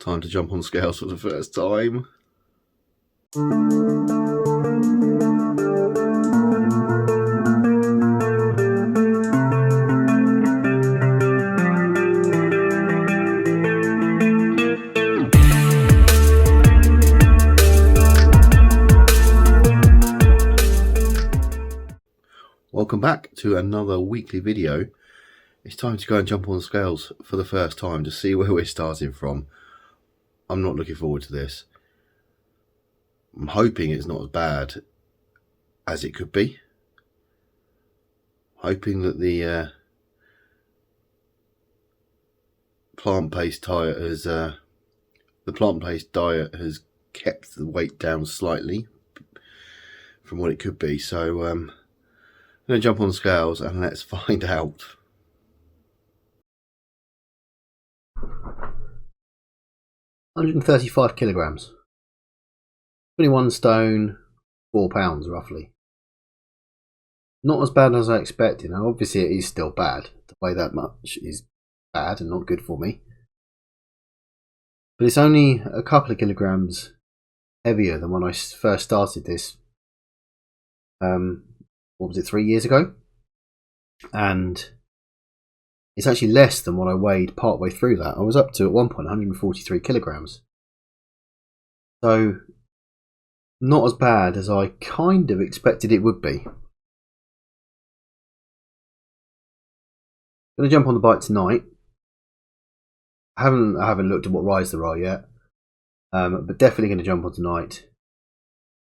Time to jump on scales for the first time. Welcome back to another weekly video. It's time to go and jump on the scales for the first time to see where we're starting from. I'm not looking forward to this. I'm hoping it's not as bad as it could be. Hoping that the plant-based diet has kept the weight down slightly from what it could be. So I'm going to jump on the scales and let's find out. 135 kilograms, 21 stone, 4 pounds roughly. Not as bad as I expected. Now obviously it is still bad. To weigh that much is bad and not good for me. But it's only a couple of kilograms heavier than when I first started this. What was it, 3 years ago? And it's actually less than what I weighed partway through that. I was up to, at one point, 143 kilograms. So, not as bad as I kind of expected it would be. Going to jump on the bike tonight. I haven't looked at what rides there are yet. But definitely going to jump on tonight.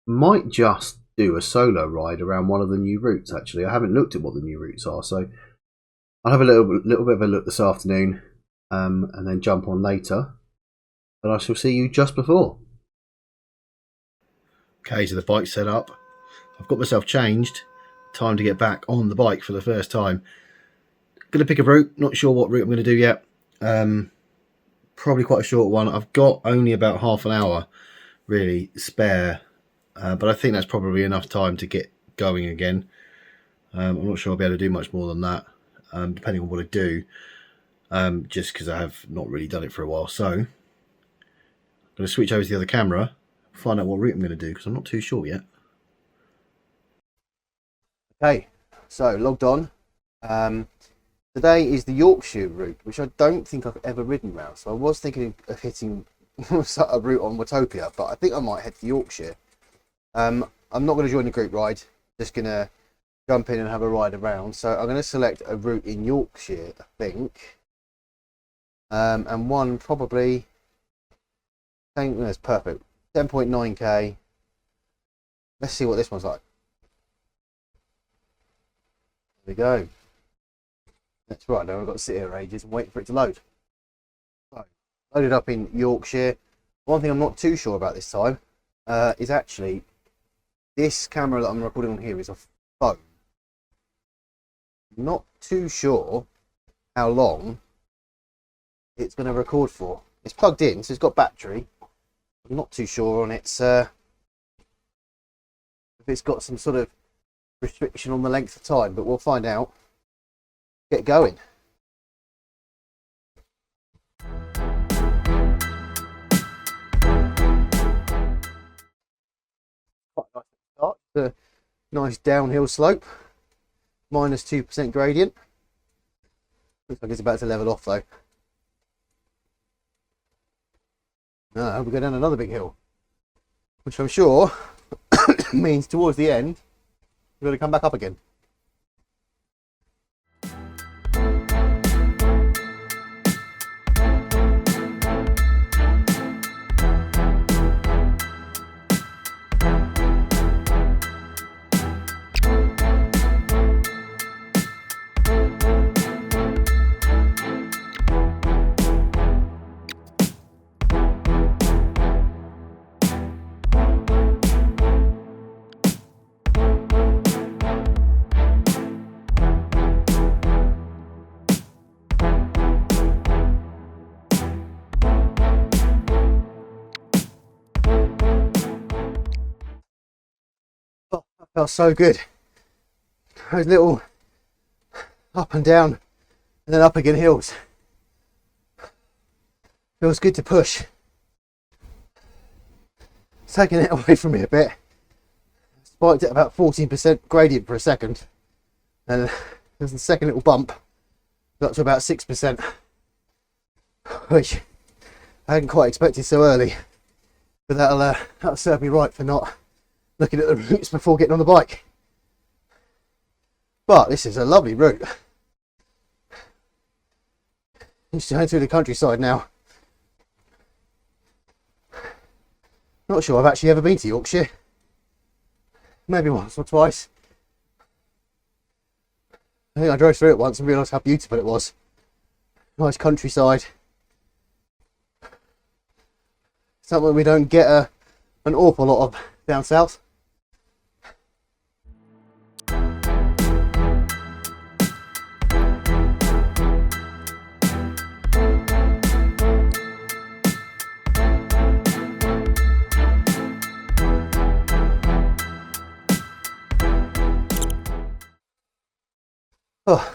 Might just do a solo ride around one of the new routes, actually. I haven't looked at what the new routes are, so I'll have a little bit of a look this afternoon, and then jump on later. But I shall see you just before. Okay, so the bike's set up. I've got myself changed. Time to get back on the bike for the first time. Going to pick a route. Not sure what route I'm going to do yet. Probably quite a short one. I've got only about half an hour, really, spare. But I think that's probably enough time to get going again. I'm not sure I'll be able to do much more than that. Depending on what I do, just because I have not really done it for a while. So I'm going to switch over to the other camera, find out what route I'm going to do, because I'm not too sure yet. Okay, so logged on. Today is the Yorkshire route, which I don't think I've ever ridden round. So I was thinking of hitting a route on Watopia, but I think I might head to Yorkshire. I'm not going to join the group ride, just going to jump in and have a ride around. So I'm going to select a route in Yorkshire, I think, and one probably, I think that's perfect, 10.9k. Let's see what this one's like. There we go. That's right, now I've got to sit here ages and wait for it to load. So, loaded up in Yorkshire. One thing I'm not too sure about this time is actually this camera that I'm recording on here is a phone. Not too sure how long it's going to record for. It's plugged in, so it's got battery. I'm not too sure on its if it's got some sort of restriction on the length of time, but we'll find out. Get going. Quite nice start. A nice downhill slope. Minus 2% gradient. Looks like it's about to level off though. No, we go down another big hill, which I'm sure means towards the end we're going to come back up again. Felt so good. Those little up and down and then up again hills. Feels good to push. taking it away from me a bit. Spiked at about 14% gradient for a second, and there's the second little bump, got to about 6%, which I hadn't quite expected so early, but that'll serve me right for not looking at the routes before getting on the bike. But this is a lovely route. Just going through the countryside now. Not sure I've actually ever been to Yorkshire. Maybe once or twice. I think I drove through it once and realised how beautiful it was. Nice countryside. Something we don't get an awful lot of down south. Oh,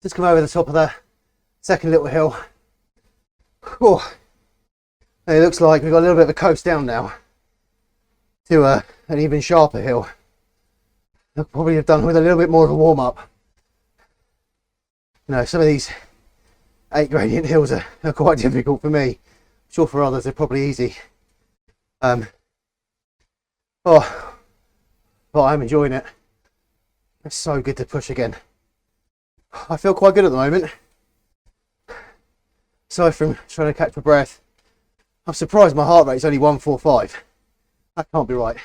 just come over the top of the second little hill. Oh, and it looks like we've got a little bit of a coast down now to an even sharper hill. I'll probably have done with a little bit more of a warm up. You know, some of these 8 gradient hills are quite difficult for me. I'm sure for others they're probably easy. But I'm enjoying it. It's so good to push again. I feel quite good at the moment. Aside from trying to catch my breath, I'm surprised my heart rate's only 145. That can't be right.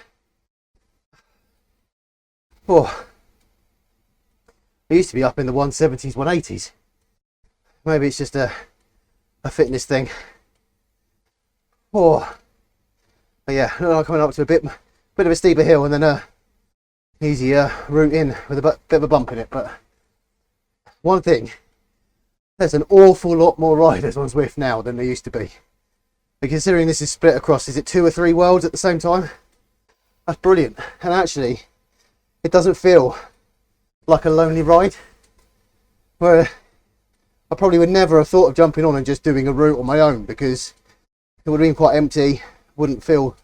Oh, I used to be up in the 170s, 180s. Maybe it's just a fitness thing. Oh, but yeah, I'm coming up to a bit of a steeper hill and then a easier route in with a bit of a bump in it. But one thing, there's an awful lot more riders on Zwift now than there used to be. But considering this is split across, is it 2 or 3 worlds at the same time? That's brilliant. And actually, it doesn't feel like a lonely ride. Where I probably would never have thought of jumping on and just doing a route on my own, because it would have been quite empty, wouldn't feel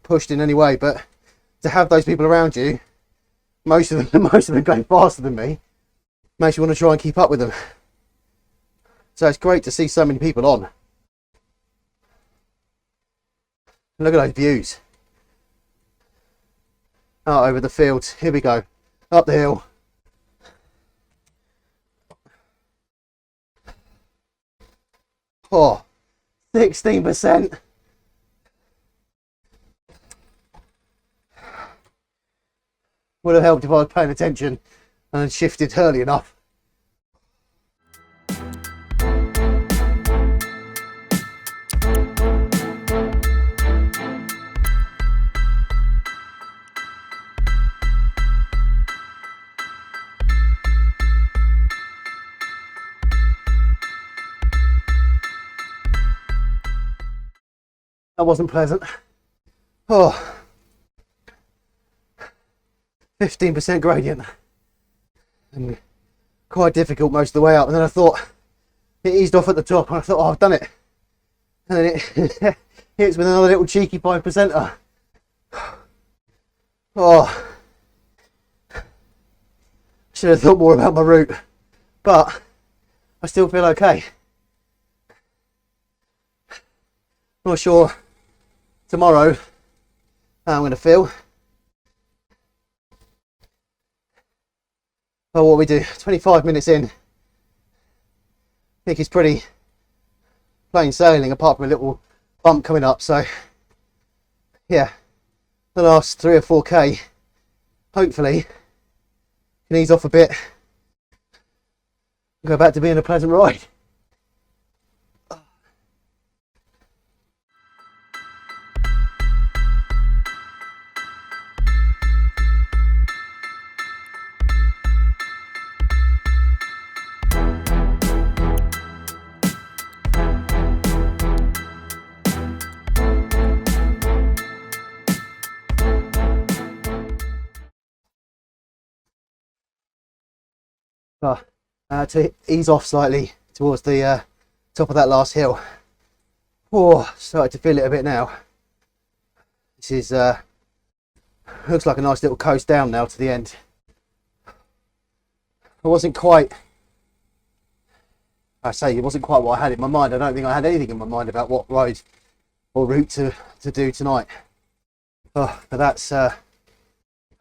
pushed in any way. But to have those people around you, most of them going faster than me, makes you want to try and keep up with them. So it's great to see so many people on. Look at those views. Out over the fields. Here we go. Up the hill. Oh, 16%. Would have helped if I was paying attention and shifted early enough. That wasn't pleasant. Oh, 15% gradient. And quite difficult most of the way up, and then I thought it eased off at the top and I thought, oh, I've done it, and then it hits with another little cheeky 5%er. Oh, should have thought more about my route, but I still feel okay. Not sure tomorrow how I'm going to feel. Well, what we do, 25 minutes in, I think it's pretty plain sailing apart from a little bump coming up. So yeah, the last 3 or 4k hopefully can ease off a bit and go back to being a pleasant ride. To ease off slightly towards the top of that last hill. Oh, started to feel it a bit now. This is looks like a nice little coast down now to the end. It wasn't quite what I had in my mind. I don't think I had anything in my mind about what ride or route to do tonight. Oh, but that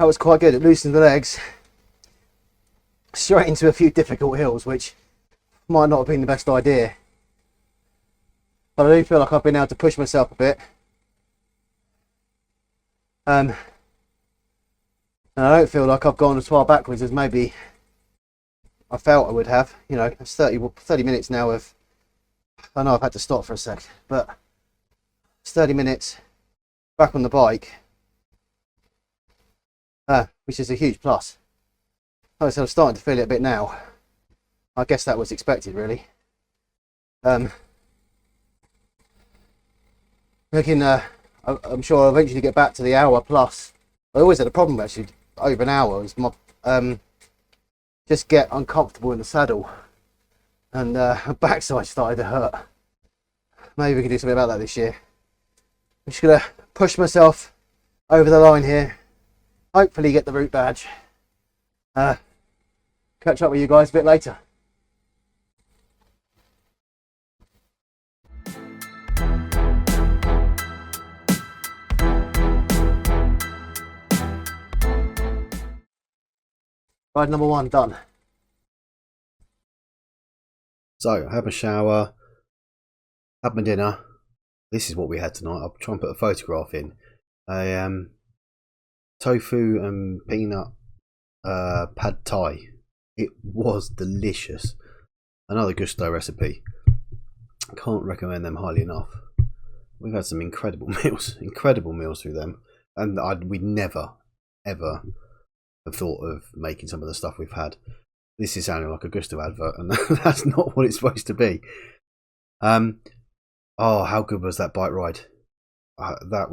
was quite good. It loosened the legs straight into a few difficult hills, which might not have been the best idea. But I do feel like I've been able to push myself a bit. And I don't feel like I've gone as far backwards as maybe I felt I would have. You know, it's 30 minutes now of, I know I've had to stop for a sec, but it's 30 minutes back on the bike, which is a huge plus. Like I said, I'm starting to feel it a bit now. I guess that was expected, really. I'm sure I'll eventually get back to the hour plus. I always had a problem actually over an hour. It was my just get uncomfortable in the saddle, and my backside started to hurt. Maybe we can do something about that this year. I'm just gonna push myself over the line here, hopefully get the route badge. Catch up with you guys a bit later. Ride number 1 done. So I had my shower, had my dinner. This is what we had tonight. I'll try and put a photograph in. A tofu and peanut pad thai. It was delicious. Another Gusto recipe. Can't recommend them highly enough. We've had some incredible meals through them, and we'd never ever have thought of making some of the stuff we've had. This is sounding like a Gusto advert, and that's not what it's supposed to be. Oh, how good was that bike ride? It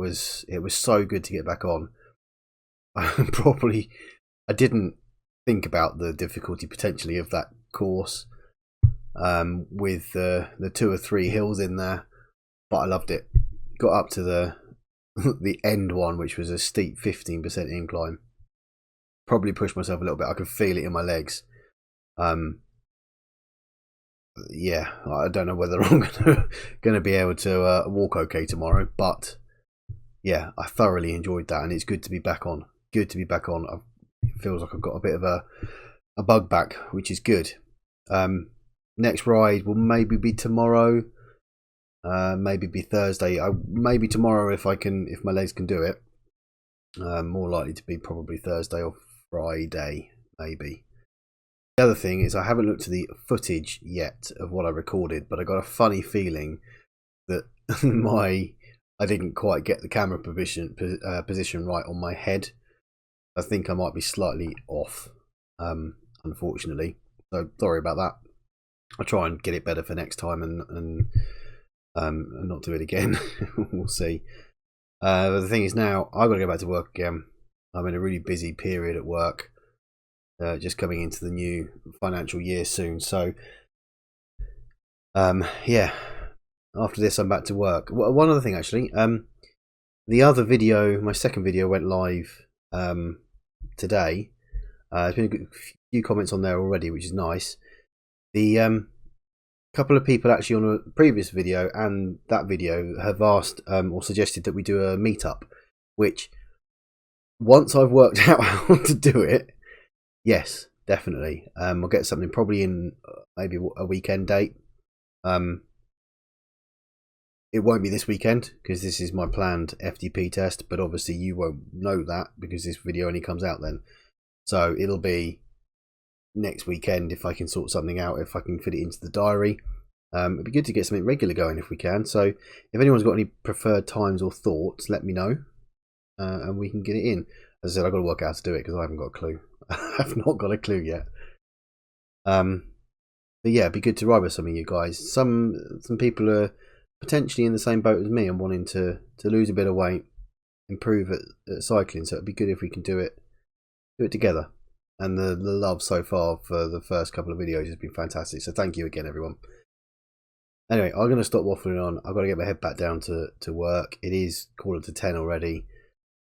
was so good to get back on. I didn't think about the difficulty potentially of that course, with the 2 or 3 hills in there, but I loved it. Got up to the end one, which was a steep 15% incline. Probably pushed myself a little bit. I could feel it in my legs. Yeah, I don't know whether I'm gonna be able to walk okay tomorrow, but yeah, I thoroughly enjoyed that, and it's good to be back on. Good to be back on. It feels like I've got a bit of a bug back, which is good. Next ride will maybe be tomorrow, maybe be Thursday. Maybe tomorrow if my legs can do it. More likely to be probably Thursday or Friday, maybe. The other thing is I haven't looked at the footage yet of what I recorded, but I got a funny feeling that I didn't quite get the camera position right on my head. I think I might be slightly off, unfortunately. So sorry about that. I'll try and get it better for next time and not do it again. We'll see. But the thing is now I've got to go back to work again. I'm in a really busy period at work, just coming into the new financial year soon. So yeah, after this I'm back to work. One other thing actually, the other video, my second video, went live today. There's been a few comments on there already, which is nice. The couple of people actually on a previous video and that video have asked or suggested that we do a meetup, which once I've worked out how to do it, yes, definitely. I'll get something probably in maybe a weekend date. It won't be this weekend because this is my planned FTP test, but obviously you won't know that because this video only comes out then. So it'll be next weekend if I can sort something out, if I can fit it into the diary. It'd be good to get something regular going if we can. So if anyone's got any preferred times or thoughts, let me know, and we can get it in. As I said, I've got to work out how to do it because I haven't got a clue. I've not got a clue yet. But yeah, it'd be good to ride with some of you guys. Some people are potentially in the same boat as me and wanting to lose a bit of weight, improve at cycling. So it'd be good if we can do it together. And the love so far for the first couple of videos has been fantastic. So thank you again, everyone. Anyway, I'm going to stop waffling on. I've got to get my head back down to work. It is 9:45 already.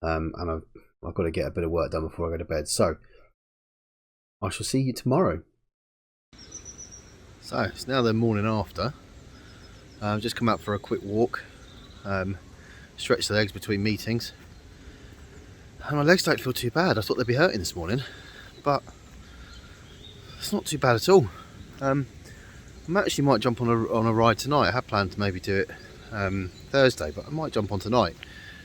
and I've got to get a bit of work done before I go to bed. So I shall see you tomorrow. So it's now the morning after. I've just come out for a quick walk, stretch the legs between meetings, and my legs don't feel too bad. I thought they'd be hurting this morning, but it's not too bad at all. I actually might jump on a ride tonight. I had planned to maybe do it Thursday, but I might jump on tonight.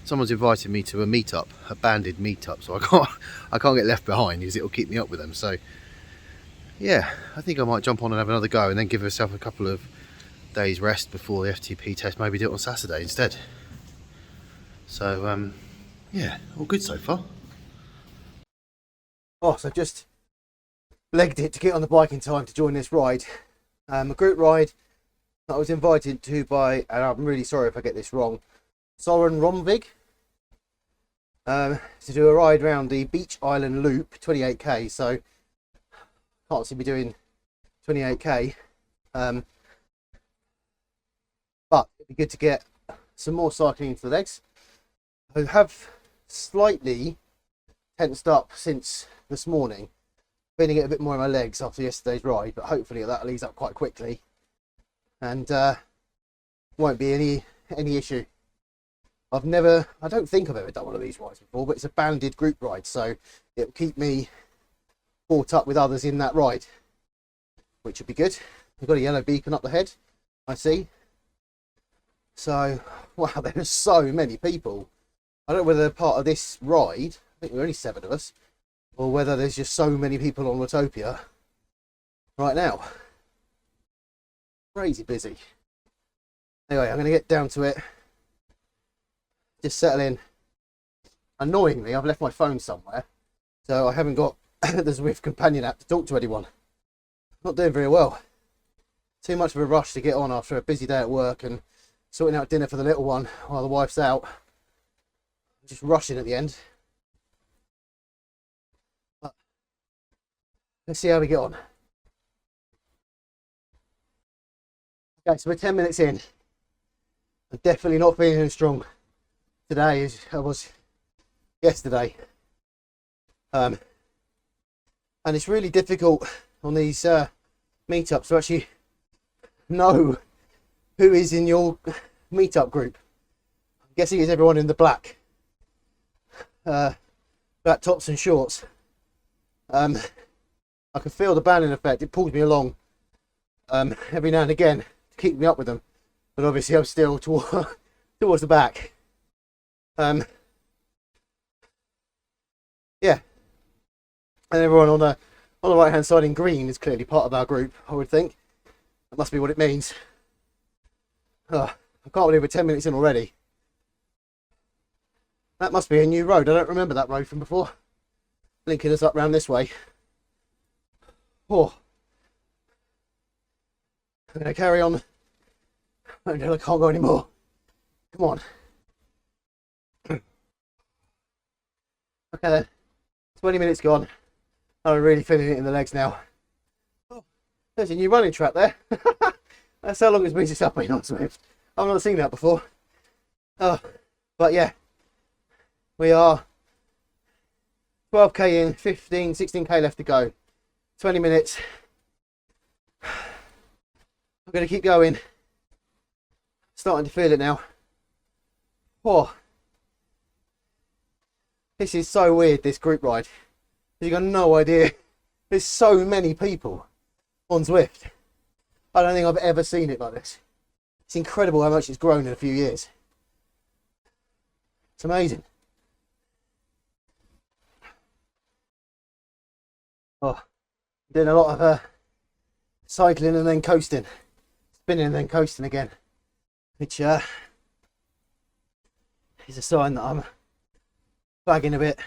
Someone's invited me to a meetup, a banded meetup, so I can't get left behind because it'll keep me up with them. So yeah, I think I might jump on and have another go, and then give myself a couple of days rest before the FTP test. Maybe do it on Saturday instead. So yeah, all good so far. Oh, so just legged it to get on the bike in time to join this ride. A group ride that I was invited to by, and I'm really sorry if I get this wrong, Soren Romvig, to do a ride around the Beach Island Loop, 28k. So can't see me doing 28k, but it'd be good to get some more cycling into the legs. I have slightly tensed up since this morning, feeling it a bit more in my legs after yesterday's ride, but hopefully that leads up quite quickly and won't be any issue. I don't think I've ever done one of these rides before, but it's a banded group ride, so it'll keep me caught up with others in that ride, which would be good. We've got a yellow beacon up the head, I see. So wow, there's so many people. I don't know whether they're part of this ride, I think we're only 7 of us, or whether there's just so many people on Watopia right now. Crazy busy. Anyway, I'm going to get down to it, just settle in. Annoyingly, I've left my phone somewhere, so I haven't got the Zwift companion app to talk to anyone. Not doing very well. Too much of a rush to get on after a busy day at work and sorting out dinner for the little one while the wife's out. Just rushing at the end. But let's see how we get on. Okay, so we're 10 minutes in. I'm definitely not feeling as strong today as I was yesterday. And it's really difficult on these meetups to actually know who is in your meetup group. I'm guessing it's everyone in the black tops and shorts. I can feel the banding effect. It pulls me along every now and again to keep me up with them, but obviously I'm still towards the back. Yeah, and everyone on the right hand side in green is clearly part of our group, I would think. That must be what it means. I can't believe we're 10 minutes in already. That must be a new road. I don't remember that road from before. Linking us up round this way. Oh, I'm going to carry on until I can't go anymore. Come on. Okay then, 20 minutes gone. I'm really feeling it in the legs now. Oh, there's a new running track there. That's how long it's been since I've been on Zwift. I've not seen that before. Oh, but yeah, we are 12k in, 16k left to go. 20 minutes. I'm going to keep going. Starting to feel it now. Oh, this is so weird, this group ride. You've got no idea. There's so many people on Zwift. I don't think I've ever seen it like this. It's incredible how much it's grown in a few years. It's amazing. Oh, doing a lot of cycling and then coasting, spinning and then coasting again, which is a sign that I'm flagging a bit.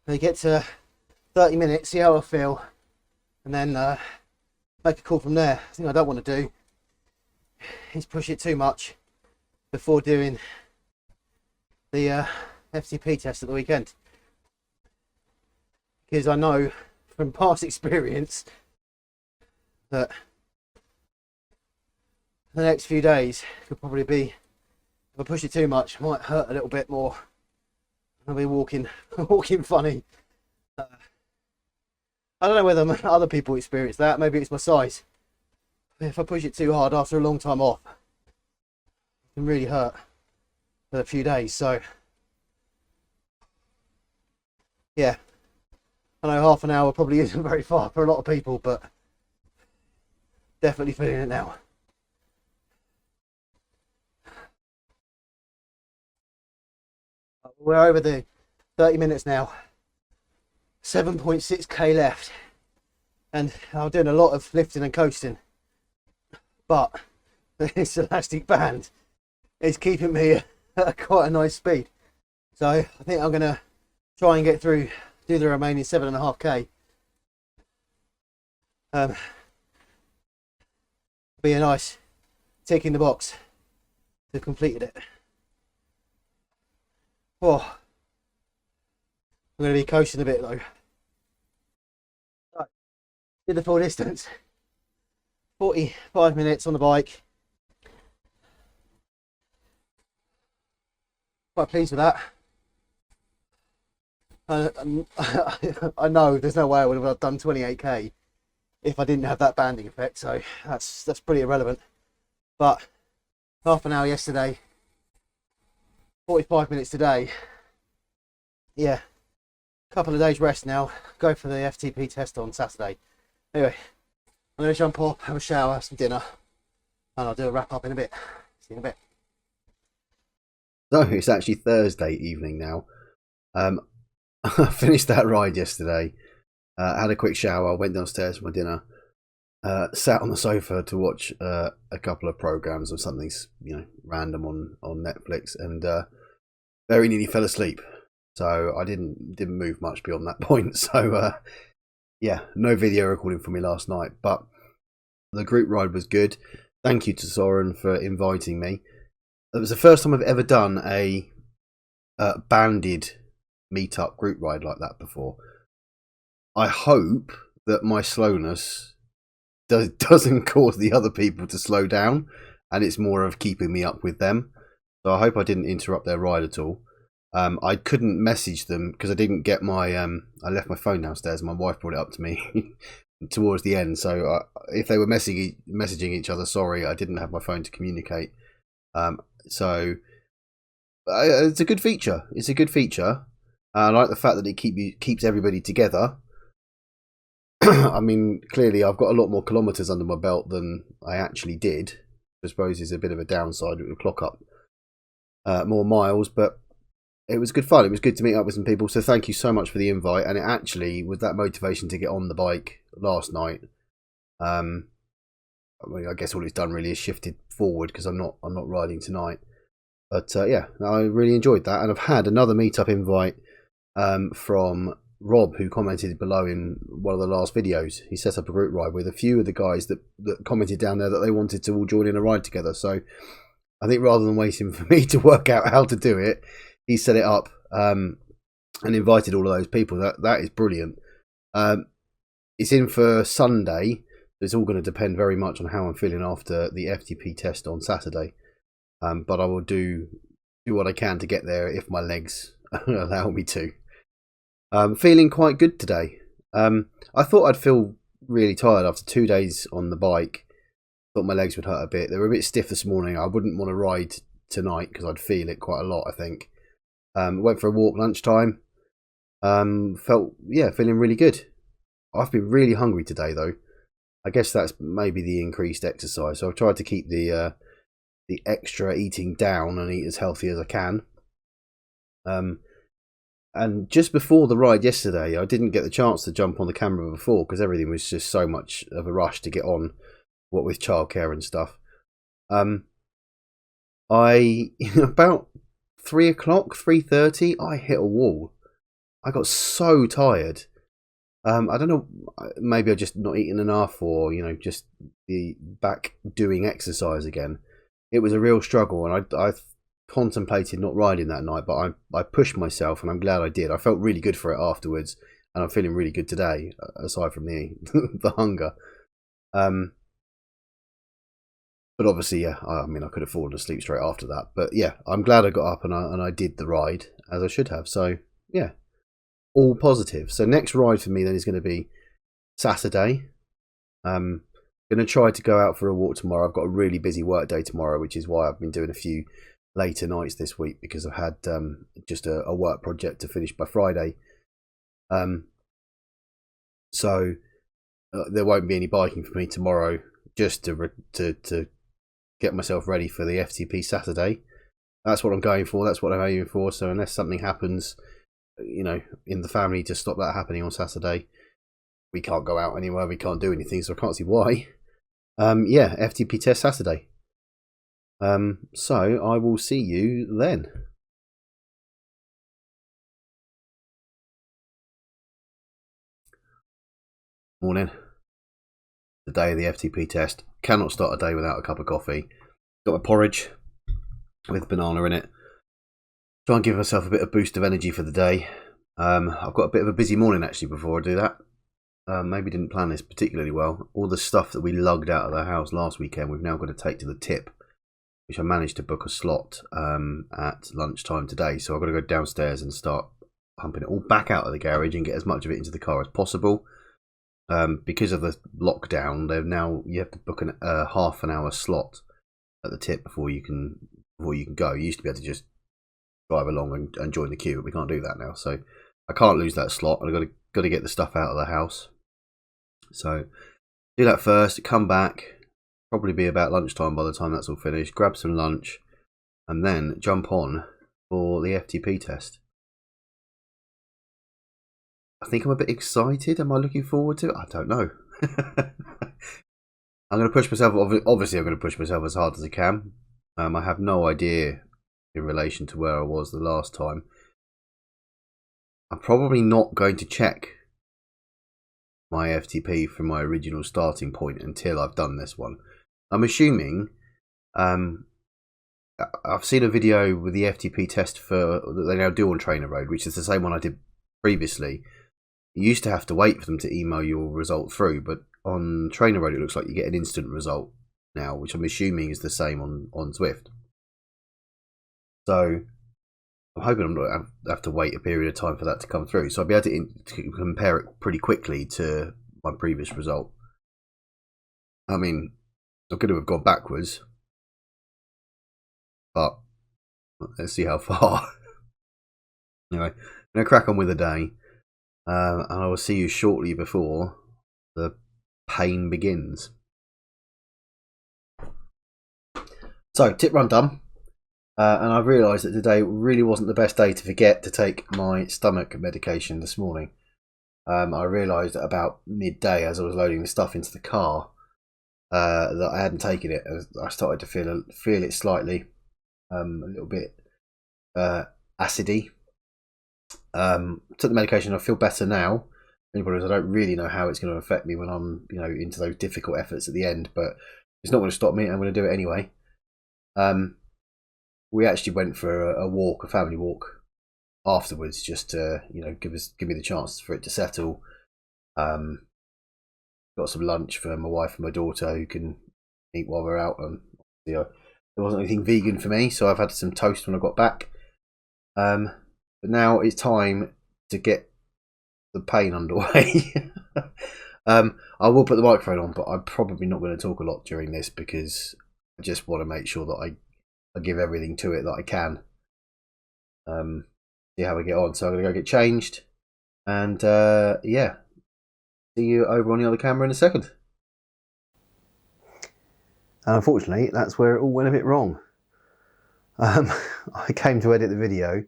We get to 30 minutes, see how I feel, and then make a call from there. The thing I don't want to do is push it too much before doing the FTP test at the weekend, because I know from past experience that the next few days could probably be If I push it too much, it might hurt a little bit more. I'll be walking funny. I don't know whether other people experience that. Maybe it's my size. If I push it too hard after a long time off, it can really hurt for a few days. So yeah, I know half an hour probably isn't very far for a lot of people, but definitely feeling it now. We're over the 30 minutes now. 7.6k left, and I'm doing a lot of lifting and coasting, but this elastic band is keeping me at quite a nice speed. So I think I'm gonna try and get through, do the remaining 7.5k. Be a nice tick in the box to completed it. Oh, I'm going to be coasting a bit though. Right, did the full distance, 45 minutes on the bike. Quite pleased with that. I know there's no way I would have done 28k if I didn't have that banding effect, so that's pretty irrelevant. But half an hour yesterday, 45 minutes today. Yeah, a couple of days rest now. Go for the FTP test on Saturday. Anyway, I'm going to jump off, have a shower, have some dinner, and I'll do a wrap up in a bit. See you in a bit. So it's actually Thursday evening now. I finished that ride yesterday, had a quick shower, went downstairs for my dinner, sat on the sofa to watch a couple of programs or something, random on Netflix, and very nearly fell asleep. So I didn't move much beyond that point. So yeah, no video recording for me last night, but the group ride was good. Thank you to Soren for inviting me. It was the first time I've ever done a banded meetup group ride like that before. I hope that my slowness doesn't cause the other people to slow down, and it's more of keeping me up with them. So I hope I didn't interrupt their ride at all. I couldn't message them because I didn't get my I left my phone downstairs and my wife brought it up to me towards the end. So if they were messaging each other, sorry, I didn't have my phone to communicate. So it's a good feature. It's a good feature. I like the fact that it keeps everybody together. I mean, clearly I've got a lot more kilometres under my belt than I actually did. I suppose is a bit of a downside. It would clock up more miles, but it was good fun. It was good to meet up with some people. So thank you so much for the invite. And it actually was that motivation to get on the bike last night. I mean, I guess all it's done really is shifted forward because I'm not riding tonight. But yeah, I really enjoyed that. And I've had another meetup invite from Rob, who commented below in one of the last videos. He set up a group ride with a few of the guys that commented down there that they wanted to all join in a ride together. So I think rather than waiting for me to work out how to do it, he set it up and invited all of those people. That is brilliant. It's in for Sunday. It's all going to depend very much on how I'm feeling after the FTP test on Saturday. But I will do what I can to get there if my legs allow me to. Feeling quite good today. I thought I'd feel really tired after 2 days on the bike. Thought my legs would hurt a bit. They were a bit stiff this morning. I wouldn't want to ride tonight because I'd feel it quite a lot, I think. Went for a walk lunchtime. Feeling really good. I've been really hungry today though. I guess that's maybe the increased exercise. So I've tried to keep the extra eating down and eat as healthy as I can. And just before the ride yesterday, I didn't get the chance to jump on the camera before because everything was just so much of a rush to get on, what with childcare and stuff. About 3 o'clock, 3:30, I hit a wall. I got so tired. I don't know, maybe I've just not eaten enough or, just the back doing exercise again. It was a real struggle, and I contemplated not riding that night, but I pushed myself, and I'm glad I did. I felt really good for it afterwards, and I'm feeling really good today, aside from the hunger. But obviously, yeah, I mean, I could have fallen asleep straight after that. But yeah, I'm glad I got up and I did the ride as I should have. So yeah, all positive. So next ride for me then is going to be Saturday. Going to try to go out for a walk tomorrow. I've got a really busy work day tomorrow, which is why I've been doing a few later nights this week, because I've had just a work project to finish by Friday. So there won't be any biking for me tomorrow, just to get myself ready for the FTP Saturday. That's what I'm going for. That's what I'm aiming for. So unless something happens, you know, in the family to stop that happening on Saturday, we can't go out anywhere. We can't do anything. So I can't see why. Yeah, FTP test Saturday. So I will see you then. Morning. The day of the FTP test. Cannot start a day without a cup of coffee. Got my porridge with banana in it. Try and give myself a bit of boost of energy for the day. I've got a bit of a busy morning actually before I do that. Maybe didn't plan this particularly well. All the stuff that we lugged out of the house last weekend, we've now got to take to the tip, which I managed to book a slot at lunchtime today. So I've got to go downstairs and start pumping it all back out of the garage and get as much of it into the car as possible. Because of the lockdown, you have to book a half an hour slot at the tip before you can go. You used to be able to just drive along and join the queue, but we can't do that now. So I can't lose that slot, and I've got to get the stuff out of the house. So do that first, come back, probably be about lunchtime by the time that's all finished, grab some lunch, and then jump on for the FTP test. I think I'm a bit excited. Am I looking forward to it? I don't know. I'm going to push myself, obviously I'm going to push myself as hard as I can. I have no idea in relation to where I was the last time. I'm probably not going to check my FTP from my original starting point until I've done this one. I'm assuming, I've seen a video with the FTP test that they now do on Trainer Road, which is the same one I did previously. You used to have to wait for them to email your result through, but on Trainer Road it looks like you get an instant result now, which I'm assuming is the same on Zwift. So I'm hoping I'm not going to have to wait a period of time for that to come through. So I'll be able to compare it pretty quickly to my previous result. I mean, I could have gone backwards, but let's see how far. Anyway, I'm going to crack on with the day, and I will see you shortly before the pain begins. So, tip run done. And I've realised that today really wasn't the best day to forget to take my stomach medication this morning. I realised at about midday as I was loading the stuff into the car that I hadn't taken it. I started to feel it slightly, a little bit acidy. Took the medication. I feel better now. Anybody knows, I don't really know how it's going to affect me when I'm into those difficult efforts at the end, but it's not going to stop me. I'm going to do it anyway. We actually went for a family walk afterwards, just to give me the chance for it to settle. Got some lunch for my wife and my daughter, who can eat while we're out. And there wasn't anything vegan for me, so I've had some toast when I got back. But now it's time to get the pain underway. I will put the microphone on, but I'm probably not going to talk a lot during this, because I just want to make sure that I give everything to it that I can. See how we get on. So I'm going to go get changed, and yeah, see you over on the other camera in a second. And unfortunately, that's where it all went a bit wrong. I came to edit the video,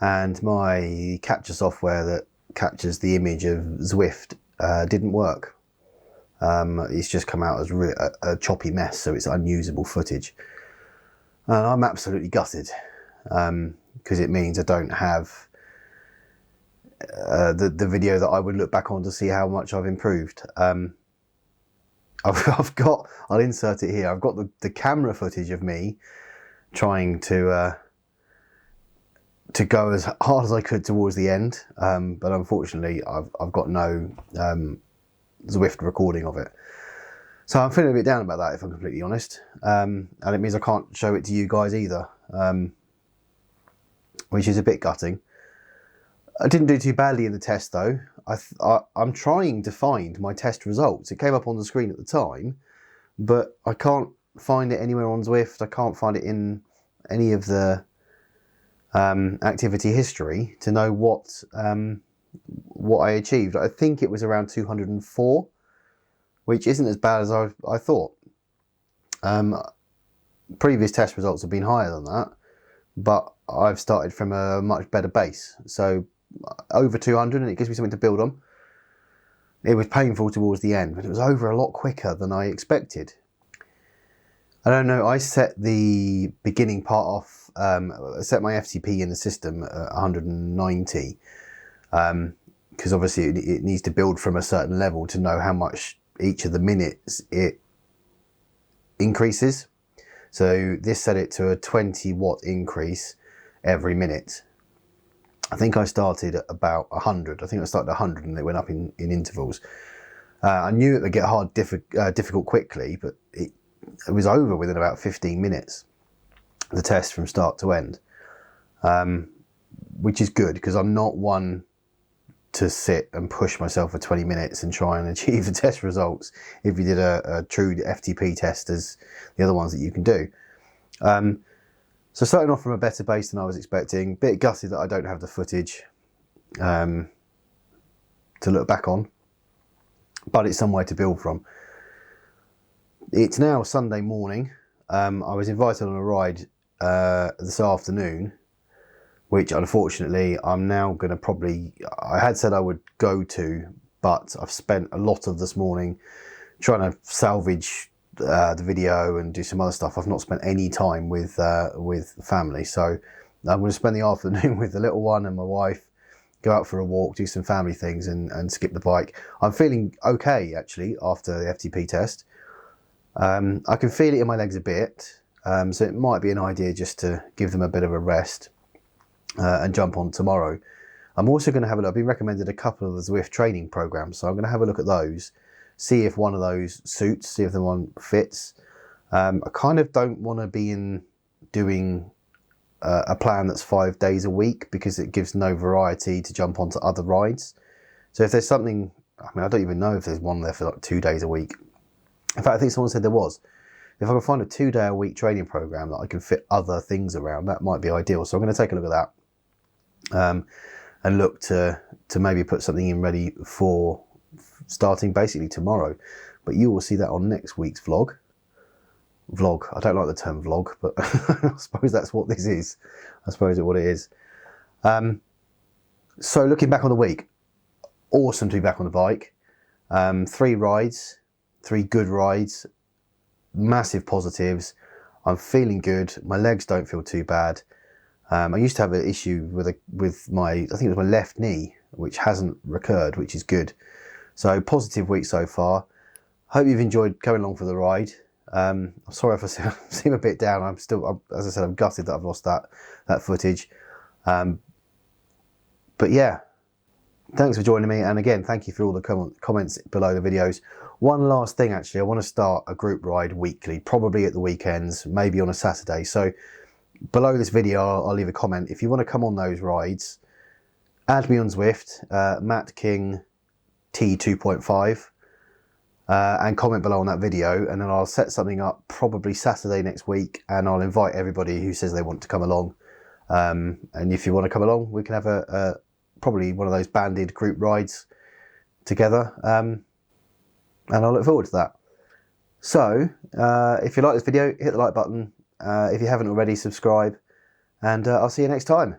and my capture software that captures the image of Zwift didn't work. It's just come out as a choppy mess, so it's unusable footage. And I'm absolutely gutted, because it means I don't have the video that I would look back on to see how much I've improved. I've got, I'll insert it here, I've got the camera footage of me trying to go as hard as I could towards the end, but unfortunately I've got no Zwift recording of it. So I'm feeling a bit down about that, if I'm completely honest. And it means I can't show it to you guys either, which is a bit gutting. I didn't do too badly in the test though. I'm trying to find my test results. It came up on the screen at the time, but I can't find it anywhere on Zwift. I can't find it in any of the activity history to know what I achieved. I think it was around 204, which isn't as bad as I thought. Previous test results have been higher than that, but I've started from a much better base. So over 200, and it gives me something to build on. It was painful towards the end, but it was over a lot quicker than I expected. I don't know, I set the beginning part off, I set my FTP in the system at 190, because obviously it needs to build from a certain level to know how much each of the minutes it increases. So this set it to a 20 watt increase every minute. I think I started at about 100. I think I started at 100 and it went up in intervals. I knew it would get difficult quickly, but it was over within about 15 minutes, the test from start to end, which is good because I'm not one to sit and push myself for 20 minutes and try and achieve the test results if you did a true FTP test as the other ones that you can do. So starting off from a better base than I was expecting, bit gutted that I don't have the footage to look back on, but it's somewhere to build from. It's now Sunday morning. I was invited on a ride this afternoon, which unfortunately I'm now going to I had said I would go to, but I've spent a lot of this morning trying to salvage the video and do some other stuff. I've not spent any time with family, so I'm going to spend the afternoon with the little one and my wife, go out for a walk, do some family things and skip the bike. I'm feeling okay actually after the FTP test. I can feel it in my legs a bit, so it might be an idea just to give them a bit of a rest and jump on tomorrow. I'm also going to have a look. I've been recommended a couple of the Zwift training programs, so I'm going to have a look at those, see if one of those suits, see if the one fits. I kind of don't want to be doing a plan that's 5 days a week because it gives no variety to jump onto other rides. So if there's something, I mean, I don't even know if there's one there for like 2 days a week. In fact, I think someone said there was. If I can find a 2-day-a-week training program that I can fit other things around, that might be ideal. So I'm going to take a look at that and look to maybe put something in ready for starting basically tomorrow. But you will see that on next week's vlog. I don't like the term vlog, but I suppose that's what this is. I suppose it's what it is. So looking back on the week, awesome to be back on the bike. 3 rides, 3 good rides, massive positives. I'm feeling good. My legs don't feel too bad. I used to have an issue with my, I think it was my left knee, which hasn't recurred, which is good. So positive week so far. Hope you've enjoyed coming along for the ride. I'm sorry if I seem a bit down. I'm still, as I said, I'm gutted that I've lost that footage. But yeah, thanks for joining me. And again, thank you for all the comments below the videos. One last thing, actually, I want to start a group ride weekly, probably at the weekends, maybe on a Saturday. So below this video, I'll leave a comment. If you want to come on those rides, add me on Zwift, Matt King T 2.5, and comment below on that video, and then I'll set something up probably Saturday next week, and I'll invite everybody who says they want to come along. And if you want to come along, we can have probably one of those banded group rides together. And I look forward to that. So, if you like this video, hit the like button. If you haven't already, subscribe. And I'll see you next time.